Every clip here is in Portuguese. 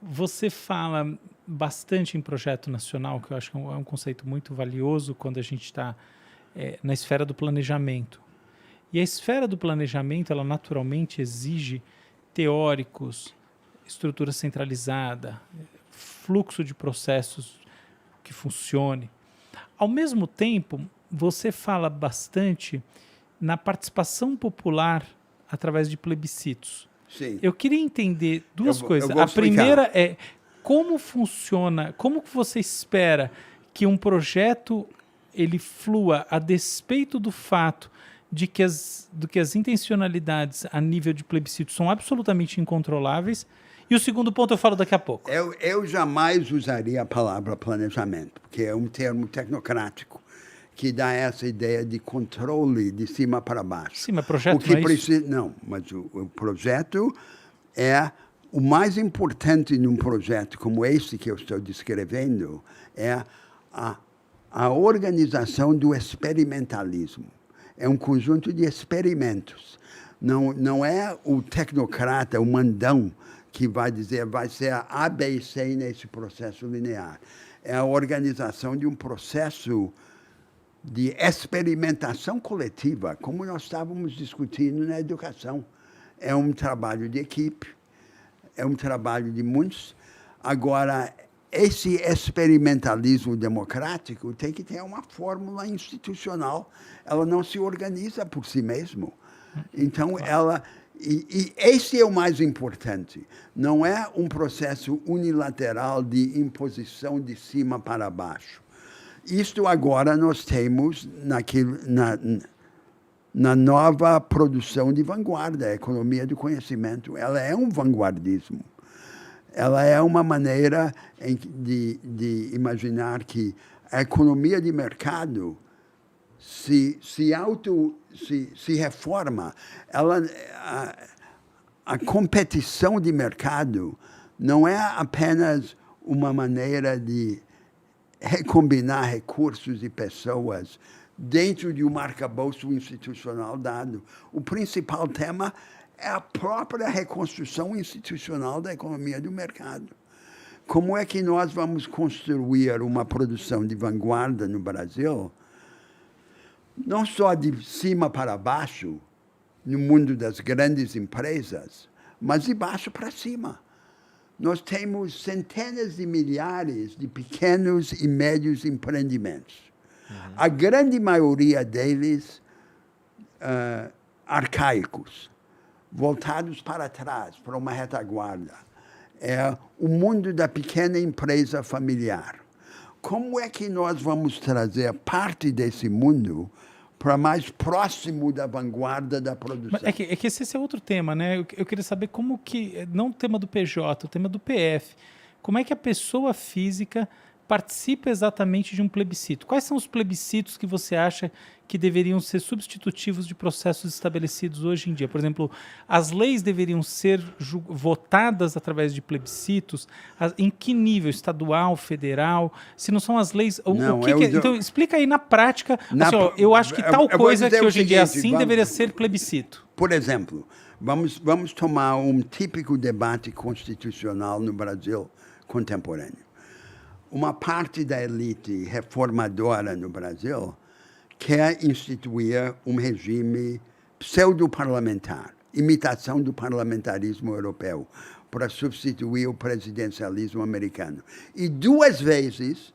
Você fala bastante em projeto nacional, que eu acho que é um conceito muito valioso quando a gente está na esfera do planejamento. E a esfera do planejamento, ela naturalmente exige teóricos, estrutura centralizada, fluxo de processos que funcione. Ao mesmo tempo, você fala bastante na participação popular através de plebiscitos. Sim. Eu queria entender duas coisas. Eu vou A primeira explicar. é como funciona, como que você espera que um projeto ele flua a despeito do fato de que as intencionalidades a nível de plebiscito são absolutamente incontroláveis. E o segundo ponto eu falo daqui a pouco. Eu jamais usaria a palavra planejamento, porque é um termo tecnocrático que dá essa ideia de controle de cima para baixo. Sim, mas projeto o que não é precisa, isso? não, mas o projeto é o mais importante num projeto como esse que eu estou descrevendo é a organização do experimentalismo. É um conjunto de experimentos. Não é o tecnocrata, o mandão, que vai dizer vai ser A, B e C nesse processo linear. É a organização de um processo de experimentação coletiva, como nós estávamos discutindo na educação. É um trabalho de equipe, é um trabalho de muitos. Agora, esse experimentalismo democrático tem que ter uma fórmula institucional. Ela não se organiza por si mesmo. Então, e esse é o mais importante. Não é um processo unilateral de imposição de cima para baixo. Isto agora nós temos na nova produção de vanguarda, a economia do conhecimento. Ela é um vanguardismo. Ela é uma maneira de imaginar que a economia de mercado se reforma. A competição de mercado não é apenas uma maneira de recombinar recursos e pessoas dentro de um arcabouço institucional dado. O principal tema é a própria reconstrução institucional da economia do mercado. Como é que nós vamos construir uma produção de vanguarda no Brasil, não só de cima para baixo, no mundo das grandes empresas, mas de baixo para cima? Nós temos centenas de milhares de pequenos e médios empreendimentos. A grande maioria deles arcaicos, voltados para trás, para uma retaguarda. É o mundo da pequena empresa familiar. Como é que nós vamos trazer parte desse mundo para mais próximo da vanguarda da produção? Mas é que esse é outro tema, né? Eu queria saber como que, não o tema do PJ, o tema do PF, como é que a pessoa física participa exatamente de um plebiscito? Quais são os plebiscitos que você acha que deveriam ser substitutivos de processos estabelecidos hoje em dia? Por exemplo, as leis deveriam ser votadas através de plebiscitos? Em que nível? Estadual, federal? Se não são as leis... Então, explica aí na prática. Assim, eu acho que tal coisa que hoje em dia é assim deveria ser plebiscito. Por exemplo, vamos tomar um típico debate constitucional no Brasil contemporâneo. Uma parte da elite reformadora no Brasil quer instituir um regime pseudo-parlamentar, imitação do parlamentarismo europeu, para substituir o presidencialismo americano. E 2 vezes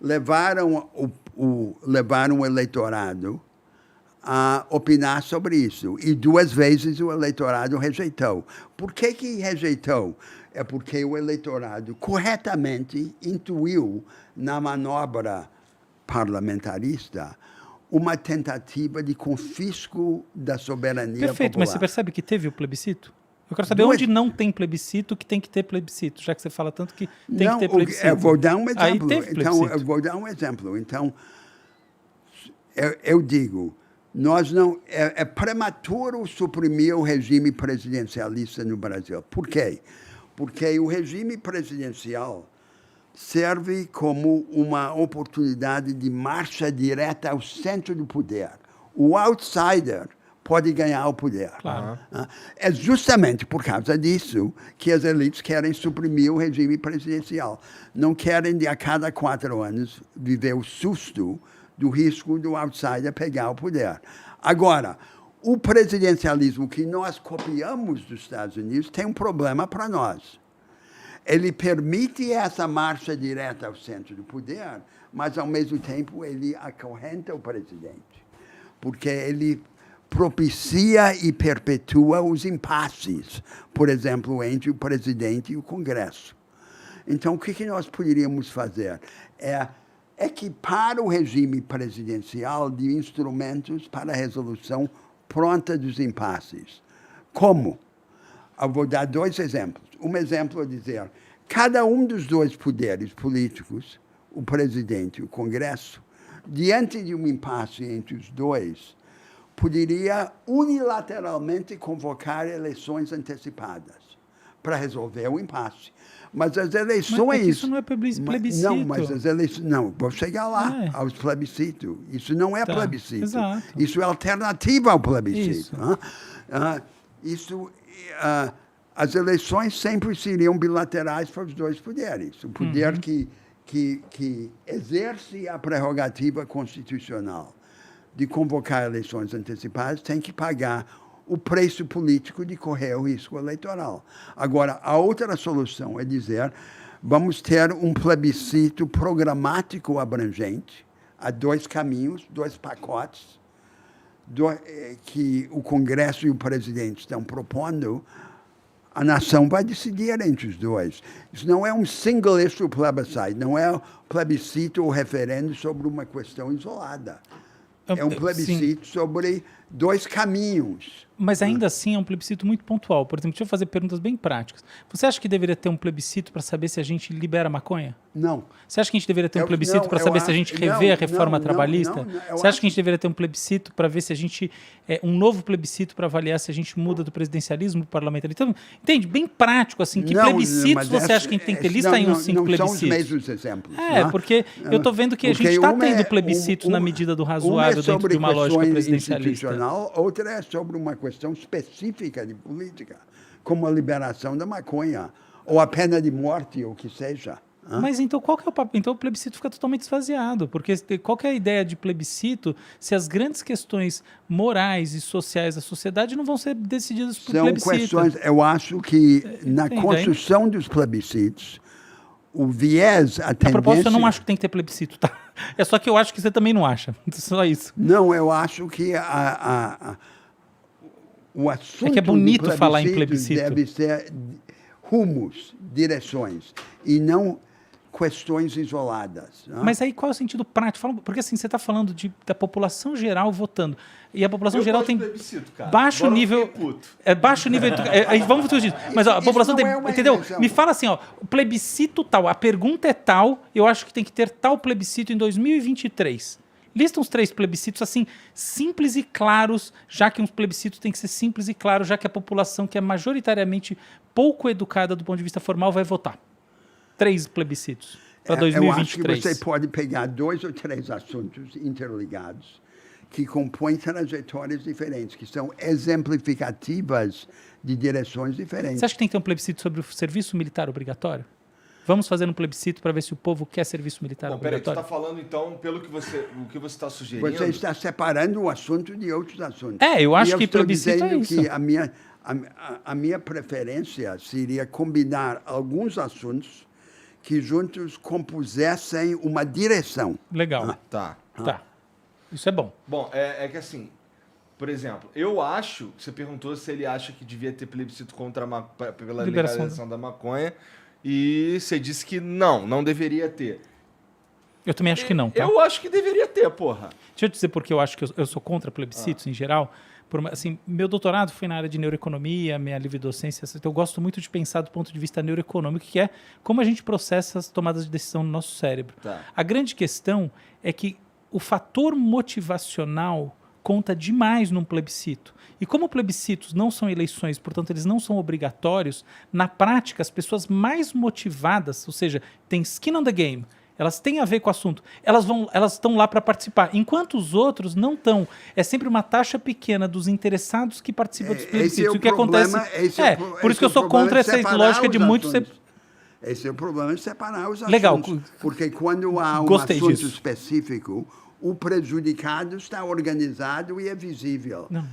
levaram o eleitorado a opinar sobre isso. E 2 vezes o eleitorado rejeitou. Por que rejeitou? É porque o eleitorado corretamente intuiu na manobra parlamentarista uma tentativa de confisco da soberania Perfeito, popular. mas você percebe que teve o plebiscito? Eu quero saber onde não tem plebiscito que tem que ter plebiscito, já que você fala tanto que tem que ter plebiscito. Eu vou dar um exemplo. Aí teve plebiscito. Eu vou dar um exemplo. Então, eu digo, nós não é prematuro suprimir o regime presidencialista no Brasil. Por quê? Porque o regime presidencial serve como uma oportunidade de marcha direta ao centro do poder. O outsider pode ganhar o poder. Claro. É justamente por causa disso que as elites querem suprimir o regime presidencial. Não querem, a cada 4 anos, viver o susto do risco do outsider pegar o poder. Agora, o presidencialismo que nós copiamos dos Estados Unidos tem um problema para nós. Ele permite essa marcha direta ao centro do poder, mas, ao mesmo tempo, ele acorrenta o presidente, porque ele propicia e perpetua os impasses, por exemplo, entre o presidente e o Congresso. Então, o que nós poderíamos fazer? É equipar o regime presidencial de instrumentos para a resolução pronta dos impasses. Como? Eu vou dar 2 exemplos. Um exemplo é dizer, cada um dos 2 poderes políticos, o presidente e o Congresso, diante de um impasse entre os 2, poderia unilateralmente convocar eleições antecipadas para resolver o impasse. Mas as eleições... Mas isso não é plebiscito. Não, mas as eleições... Não, vou chegar lá, aos plebiscitos. Isso não é plebiscito. Exato. Isso é alternativa ao plebiscito. As eleições sempre seriam bilaterais para os 2 poderes. O poder que exerce a prerrogativa constitucional de convocar eleições antecipadas tem que pagar o preço político de correr o risco eleitoral. Agora, a outra solução é dizer, vamos ter um plebiscito programático abrangente, há 2 caminhos, 2 pacotes, que o Congresso e o presidente estão propondo. A nação vai decidir entre os 2. Isso não é um single issue plebiscite, não é plebiscito ou referendo sobre uma questão isolada. É um plebiscito sobre 2 caminhos. Mas ainda assim é um plebiscito muito pontual. Por exemplo, deixa eu fazer perguntas bem práticas. Você acha que deveria ter um plebiscito para saber se a gente libera maconha? Não. Você acha que a gente deveria ter um plebiscito para saber se a gente revê a reforma trabalhista? Você acha que a gente deveria ter um plebiscito para ver se a gente... um novo plebiscito para avaliar se a gente muda do presidencialismo para o parlamentarismo? Entende? Bem prático, assim. Que plebiscitos você acha que a gente tem que ter? Lista aí uns 5 plebiscitos. Não são os mesmos exemplos. Porque eu estou vendo que a gente está tendo plebiscitos na medida do razoável dentro de uma lógica presidencialista. Outra é sobre uma questão específica de política, como a liberação da maconha, ou a pena de morte, ou o que seja. Mas então qual que é o papel? Então o plebiscito fica totalmente esvaziado, porque qual que é a ideia de plebiscito se as grandes questões morais e sociais da sociedade não vão ser decididas por plebiscito? São questões, eu acho que na construção dos plebiscitos, o viés, a tendência... A propósito, eu não acho que tem que ter plebiscito, tá? É só que eu acho que você também não acha, só isso. Não, eu acho que o assunto é bonito falar em plebiscito. Deve ser rumos, direções, e não questões isoladas. Não? Mas aí qual é o sentido prático? Porque assim, você está falando da população geral votando. E a população geral tem baixo nível... baixo nível... vamos discutir isso. Mas ó, a população tem... Entendeu? Invenção. Me fala assim, ó, o plebiscito tal, a pergunta é tal, eu acho que tem que ter tal plebiscito em 2023. Lista uns 3 plebiscitos, assim, simples e claros, já que uns plebiscitos têm que ser simples e claros, já que a população que é majoritariamente pouco educada do ponto de vista formal vai votar. 3 plebiscitos para 2023. Eu acho que você pode pegar 2 ou 3 assuntos interligados que compõem trajetórias diferentes, que são exemplificativas de direções diferentes. Você acha que tem que ter um plebiscito sobre o serviço militar obrigatório? Vamos fazer um plebiscito para ver se o povo quer serviço militar obrigatório? Peraí, você está falando, então, pelo que você está sugerindo... Você está separando o assunto de outros assuntos. Eu acho que plebiscito é isso. Que a minha preferência seria combinar alguns assuntos que juntos compusessem uma direção. Legal. Tá. Isso é bom. Bom, é que assim, por exemplo, eu acho... Você perguntou se ele acha que devia ter plebiscito pela legalização da maconha... E você disse que não deveria ter. Eu também acho que não. Tá? Eu acho que deveria ter, porra. Deixa eu dizer porque eu acho que eu sou contra plebiscitos em geral. Assim, meu doutorado foi na área de neuroeconomia, minha livre docência. Então eu gosto muito de pensar do ponto de vista neuroeconômico, que é como a gente processa as tomadas de decisão no nosso cérebro. Tá. A grande questão é que o fator motivacional conta demais num plebiscito. E como plebiscitos não são eleições, portanto eles não são obrigatórios, na prática as pessoas mais motivadas, ou seja, tem skin on the game, elas têm a ver com o assunto, elas estão lá para participar, enquanto os outros não estão. É sempre uma taxa pequena dos interessados que participam dos plebiscitos. O que acontece por isso que eu sou contra essa lógica de muitos. Esse é o problema de separar os assuntos. Legal. Porque quando há um assunto específico, o prejudicado está organizado e é visível. Não.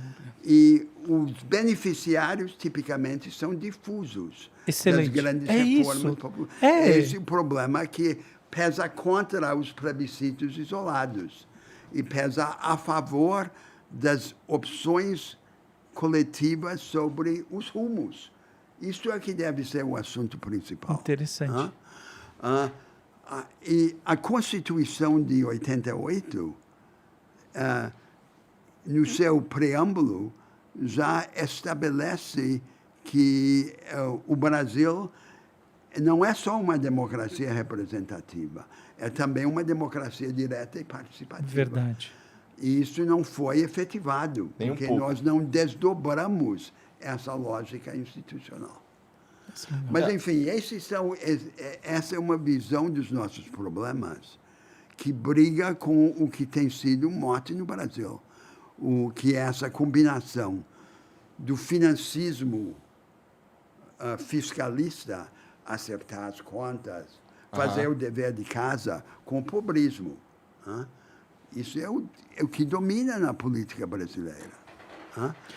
E os beneficiários, tipicamente, são difusos. Excelente. Das grandes reformas populares. Esse é o problema que pesa contra os plebiscitos isolados e pesa a favor das opções coletivas sobre os rumos. Isso é que deve ser o assunto principal. Interessante. E a Constituição de 88, no seu preâmbulo, já estabelece que o Brasil não é só uma democracia representativa, é também uma democracia direta e participativa. Verdade. E isso não foi efetivado, porque nós não desdobramos essa lógica institucional. Mas, enfim, essa é uma visão dos nossos problemas que briga com o que tem sido mote no Brasil, o que é essa combinação do financismo fiscalista, acertar as contas, fazer o dever de casa, com o pobrismo. Isso é o que domina na política brasileira.